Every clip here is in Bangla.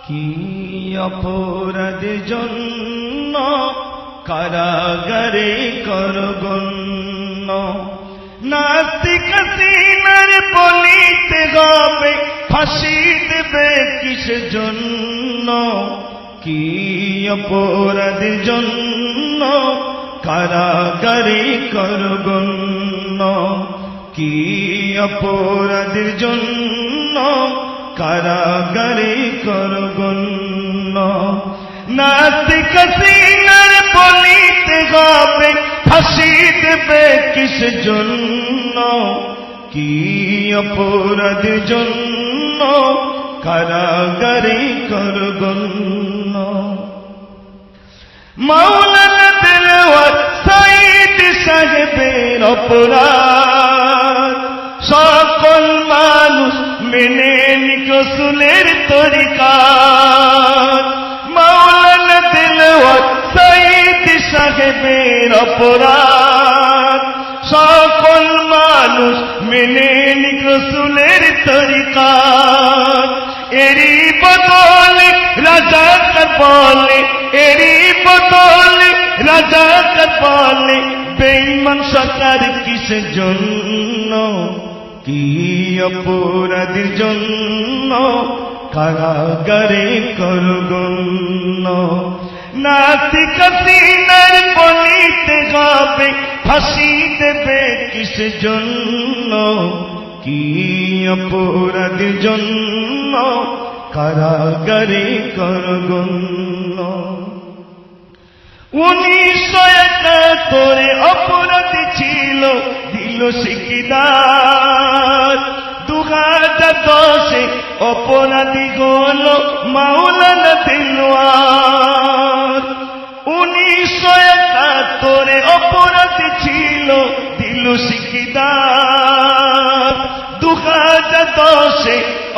কি অপরাধের জন্য কারাগারে করগণ্য, নাস্তিক হাসিনার বলিতে হবে ফাঁসি দেবে কিসের জন্য, কি অপরাধের জন্য কারাগারে করগণ্য, কি অপরাধের জন্য কারাগারে করগণ্য, নাস্তিক হাসিনার বলিতে হবে ফাঁসি দেবে কিসের জন্য, কি অপরাধের জন্য কারাগারে করগণ্য। মাওলানা দেলওয়ার সাঈদ সাহেবের অপরাধ সকল মানুষ মেনে নিক রাসূলের তরিকাত। মাওলানা দেলওয়ার সাঈদ সাহেবের অপরাধ সকল মানুষ মেনে নিক রাসূলের তরিকাত। এরই বদলে রাজাকার বলে, এরই বদলে রাজাকার বলে বেঈমান সরকার কিসের জন্য, কি অপরাধের জন্য কারাগারে করগণ্য, নাস্তিক হাসিনার বলিতে হবে ফাঁসি দেবে কিসের জন্য, কি অপরাধের জন্য কারাগারে করগণ্য। 1971 অপরাধী ছিল দিল সিকিদার, 2010 অপরাধী হল মাওলানা দেলওয়ার। 1971 অপরাধী ছিল দিল সিকিদার, 2010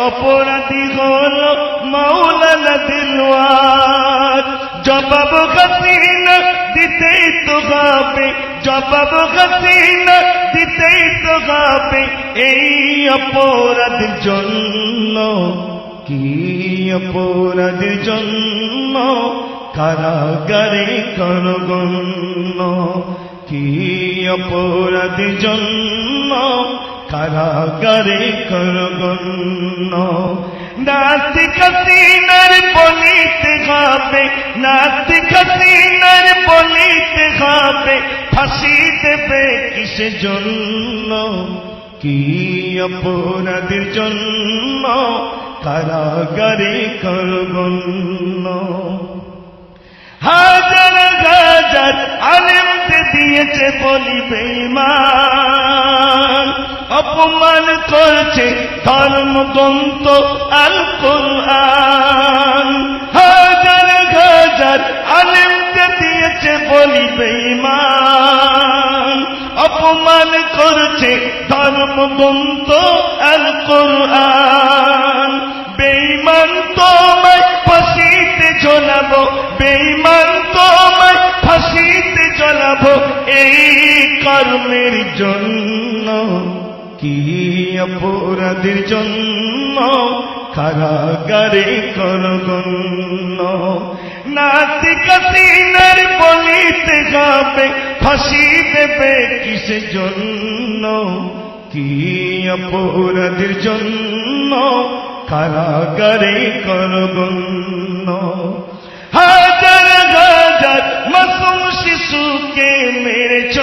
অপরাধী হল মাওলানা দেলওয়ার। জবাব হাসিনা দিতেই তো হবে, জবাব হাসিনা দিতেই তো হবে এই অপরাধের জন্য, কি অপরাধের জন্য কারাগারে করগণ্য, কি অপরাধের জন্য কারাগারে করগণ্য, নাস্তিক হাসিনার বলিতে হবে, নাস্তিক হাসিনার বলিতে হবে ফাঁসি দেবে কিসের জন্য, কি অপরাধের জন্য কারাগারে করগণ্য। হাজার হাজার আলেমকে দিয়েছে বলি বেঈমান, অপমান করছে ধর্মগ্রন্থ আল কুরআন। হাজার হাজার আলেমকে দিয়েছে বলি বেঈমান, অপমান করছে ধর্মগ্রন্থ আল কুরআন। বেঈমান তোমায় ফাঁসিতে ঝোলাবো, বেঈমান তোমায় ফাঁসিতে ঝোলাবো এই কর্মের জন্য, কি অপরাধের জন্য কারাগারে করগণ্য, নাস্তিক হাসিনার বলিতে হবে ফাঁসি দেবে কিসের জন্য, কি অপরাধের জন্য কারাগারে করগণ্য। হাজার হাজার মাসুম শিশুকে মেরেছ,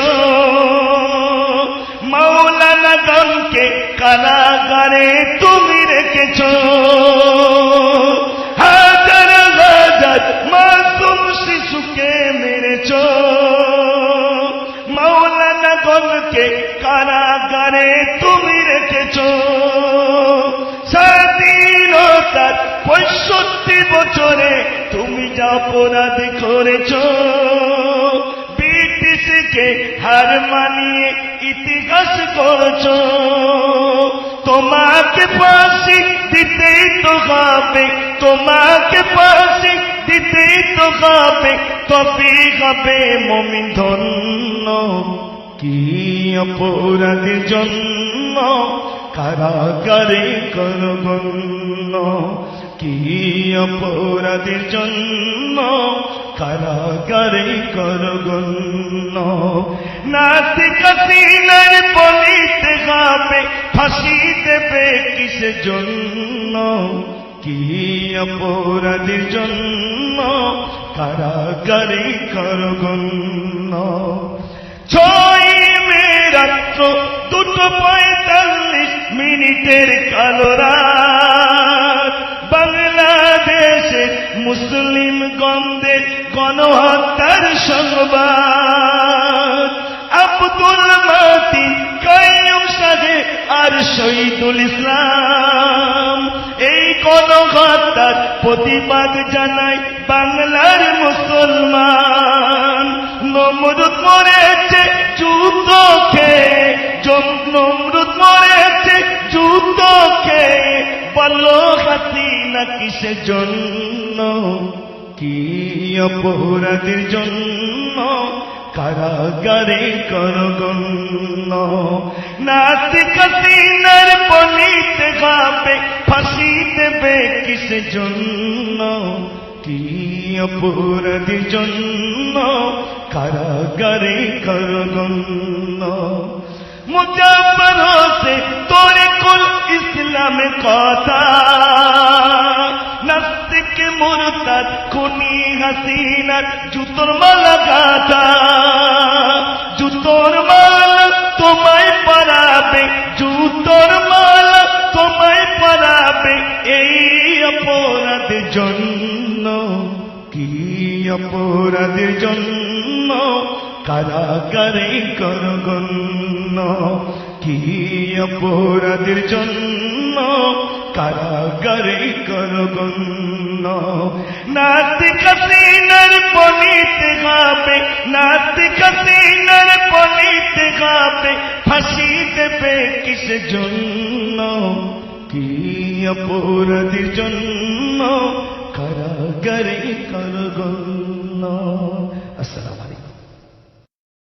মাওলানা গণকে কারাগারে তুমি রেখেছ। হাজার হাজার মাসুম শিশুকে মেরেছ, মাওলানা গণকে কারাগারে তুমি রেখেছ। স্বাধীনতার 65 বছরে তুমি যা অপরাধ করেছ, ব্রিটিশকে হার মানিয়ে ইতিহাস করছ। তোমাকে ফাঁসি দিতেই তো হবে, তোমাকে ফাঁসি দিতেই তো হবে, তবে হবে মুমিন ধন্য, কি অপরাধের জন্য কারাগারে করগণ্য, কি অপরাধের জন্য কারাগারে করগণ্য। নাস্তিক হাসিনার বলিতে হবে ফাঁসি দেবে কিসের জন্য, কি অপরাধের জন্য কারাগারে করগণ্য। 6 মে রাত্র 2:45 কালো রাত, বাংলাদেশের মুসলিম গণদের গণহত্যার সংবাদ। আব্দুল মাতিন, কাইয়ুম সাহেব আর শহীদুল ইসলাম, এই গণহত্যার প্রতিবাদ জানায় বাংলার মুসলমান। নমরুদ মরেছে যুদ্ধ খেয়ে, নমরুদ মরেছে যুদ্ধ খেয়ে, বলো হাসিনা কিসের জন্য, কি অপরাধের জন্য কারাগারে করগণ্য। নাস্তিক হাসিনার বলিতে হবে ফাঁসি দেবে কিসের জন্য, কি অপরাধের জন্য কারাগারে করগণ্য। মুজাফফর হোসেন তরিকুল ইসলামের কথা, নাস্তিক মুরতাদ খুনি হাসিনার জুতোর মালা গাথা। জুতোর মালা তোমায় পরাবে, জুতোর মালা তোমায় পরাবে, এই অপরাধের জন্য, কি অপরাধের জন্য কারাগারে করগণ্য, কি অপরাধের জন্য কারাগারে করগণ্য। নাস্তিক হাসিনার বলিতে হবে, নাস্তিক হাসিনার বলিতে হবে ফাঁসি দেবে কিসের জন্য, কি অপরাধের জন্য কারাগারে করগণ্য।